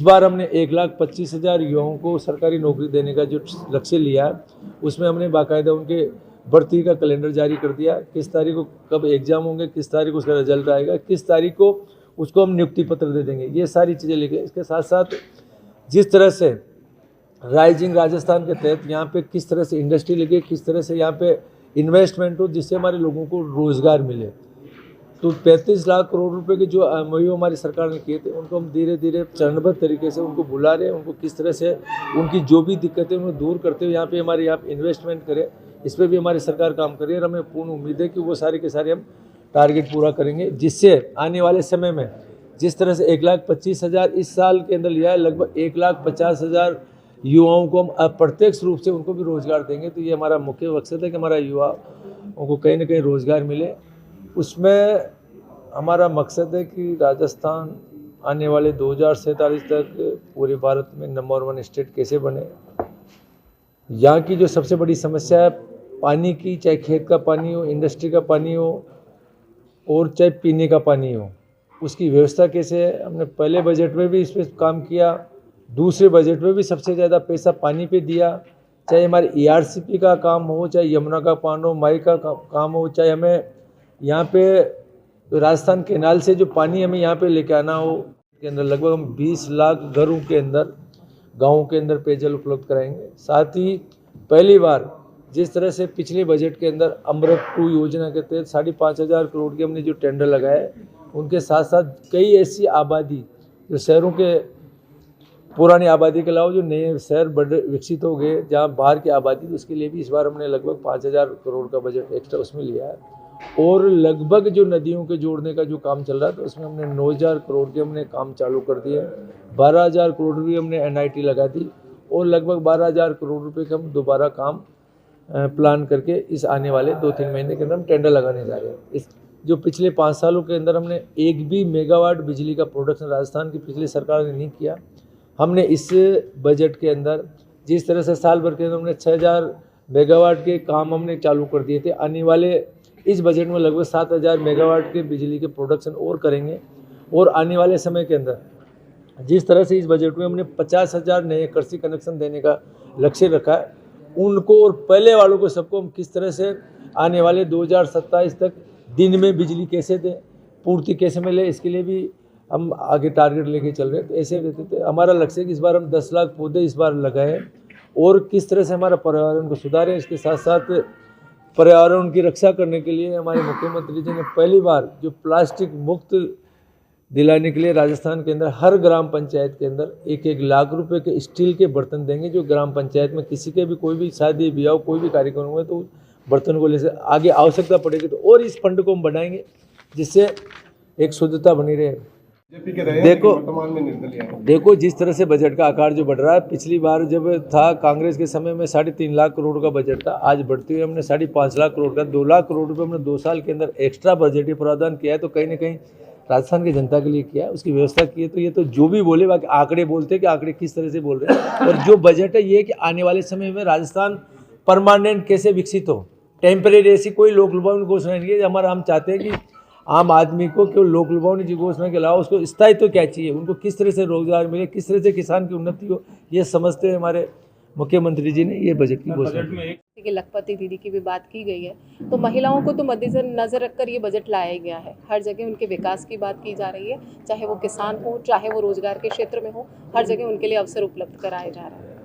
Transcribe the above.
बार हमने 1,25,000 युवाओं को सरकारी नौकरी देने का जो लक्ष्य लिया है, उसमें हमने बाकायदा उनके भर्ती का कैलेंडर जारी कर दिया। किस तारीख को कब एग्ज़ाम होंगे, किस तारीख को उसका रिजल्ट आएगा, किस तारीख को उसको हम नियुक्ति पत्र दे देंगे, ये सारी चीज़ें लिखे। इसके साथ साथ जिस तरह से राइजिंग राजस्थान के तहत यहाँ पे किस तरह से इंडस्ट्री लगे, किस तरह से यहाँ पे इन्वेस्टमेंट हो, जिससे हमारे लोगों को रोज़गार मिले। तो 35 लाख करोड़ रुपए के जो एमओयू हमारी सरकार ने किए थे, उनको हम धीरे धीरे चरणबद्ध तरीके से उनको बुला रहे हैं। उनको किस तरह से उनकी जो भी दिक्कतें उनको दूर करते हुए यहाँ पे हमारे यहाँ इन्वेस्टमेंट करें, इस पर भी हमारी सरकार काम कर रही है। और हमें पूर्ण उम्मीद है कि वो सारे के सारे हम टारगेट पूरा करेंगे, जिससे आने वाले समय में जिस तरह से 1,25,000 इस साल के अंदर लिया है, लगभग 1,50,000 युवाओं को हम अप्रत्यक्ष रूप से उनको भी रोज़गार देंगे। तो ये हमारा मुख्य मकसद है कि हमारा युवाओं को कहीं ना कहीं रोज़गार मिले। उसमें हमारा मकसद है कि राजस्थान आने वाले 2047 तक पूरे भारत में नंबर 1 स्टेट कैसे बने। यहाँ की जो सबसे बड़ी समस्या है पानी की, चाहे खेत का पानी हो, इंडस्ट्री का पानी हो और चाहे पीने का पानी हो, उसकी व्यवस्था कैसे है। हमने पहले बजट में भी इस पर काम किया, दूसरे बजट में भी सबसे ज़्यादा पैसा पानी पे दिया। चाहे हमारे ERCP का काम हो, चाहे यमुना का पान हो, माई का काम हो, चाहे हमें यहाँ पे राजस्थान कैनाल से जो पानी हमें यहाँ पे लेके आना हो, के अंदर लगभग हम 20 लाख घरों के अंदर, गाँव के अंदर पेयजल उपलब्ध कराएंगे। साथ ही पहली बार जिस तरह से पिछले बजट के अंदर अमृत 2 योजना के तहत 5,500 करोड़ के हमने जो टेंडर लगाए, उनके साथ साथ कई ऐसी आबादी जो शहरों के पुरानी आबादी के अलावा जो नए शहर बड़े विकसित हो गए, जहाँ बाहर की आबादी, उसके लिए भी इस बार हमने लगभग 5,000 करोड़ का बजट एक्स्ट्रा उसमें लिया है। और लगभग जो नदियों के जोड़ने का जो काम चल रहा था, उसमें हमने 9,000 करोड़ के हमने काम चालू कर दिए। 12,000 करोड़ भी हमने NIT लगा दी और लगभग 12,000 करोड़ रुपए का हम दोबारा काम प्लान करके इस आने वाले 2-3 महीने के अंदर हम टेंडर लगाने जा रहे हैं। इस जो पिछले 5 सालों के अंदर हमने एक भी मेगावाट बिजली का प्रोडक्शन राजस्थान की पिछली सरकार ने नहीं किया। हमने इस बजट के अंदर जिस तरह से साल भर के अंदर हमने 6,000 मेगावाट के काम हमने चालू कर दिए थे, आने वाले इस बजट में लगभग 7,000 मेगावाट के बिजली के प्रोडक्शन और करेंगे। और आने वाले समय के अंदर जिस तरह से इस बजट में हमने 50,000 नए कृषि कनेक्शन देने का लक्ष्य रखा है, उनको और पहले वालों को सबको हम किस तरह से आने वाले 2027 तक दिन में बिजली कैसे दें, पूर्ति कैसे मिले, इसके लिए भी हम आगे टारगेट लेके चल रहे हैं। तो ऐसे देते थे। हमारा लक्ष्य है कि इस बार हम 10 लाख पौधे इस बार लगाएं और किस तरह से हमारा पर्यावरण को सुधारें। इसके साथ साथ पर्यावरण की रक्षा करने के लिए हमारे मुख्यमंत्री जी ने पहली बार जो प्लास्टिक मुक्त दिलाने के लिए राजस्थान के अंदर हर ग्राम पंचायत के अंदर 1-1 लाख रुपए के स्टील के बर्तन देंगे, जो ग्राम पंचायत में किसी के भी कोई भी शादी ब्याह कोई भी कार्यक्रम हुए तो बर्तन को ले से आगे आवश्यकता पड़ेगी तो और इस फंड को हम बढ़ाएंगे, जिससे एक शुद्धता बनी रहे। देखो जिस तरह से बजट का आकार जो बढ़ रहा है, पिछली बार जब था कांग्रेस के समय में 3.5 लाख करोड़ का बजट था, आज बढ़ते हुए हमने 5.5 लाख करोड़ का 2 लाख करोड़ रुपए हमने 2 साल के अंदर एक्स्ट्रा बजटीय प्रावधान किया है। तो कहीं ना कहीं राजस्थान की जनता के लिए किया है, उसकी व्यवस्था की है। तो ये तो जो भी बोले, बाकी आंकड़े बोलते हैं कि आंकड़े किस तरह से बोल रहे हैं। और जो बजट है ये कि आने वाले समय में राजस्थान परमानेंट कैसे विकसित हो, टेम्परेरी ऐसी कोई लोक लुभावनी घोषणा नहीं है। हमारा हम चाहते हैं कि आम आदमी को केवल लोक लुभावनी की घोषणा के अलावा उसको स्थायित्व क्या चाहिए, उनको किस तरह से रोजगार मिले, किस तरह से किसान की उन्नति हो, ये समझते हैं हमारे मुख्यमंत्री जी ने ये बजट की घोषणा की। लखपति दीदी की भी बात की गई है, तो महिलाओं को तो मद्देनजर रखकर ये बजट लाया गया है। हर जगह उनके विकास की बात की जा रही है, चाहे वो किसान हो, चाहे वो रोजगार के क्षेत्र में हो, हर जगह उनके लिए अवसर उपलब्ध कराए जा रहे हैं।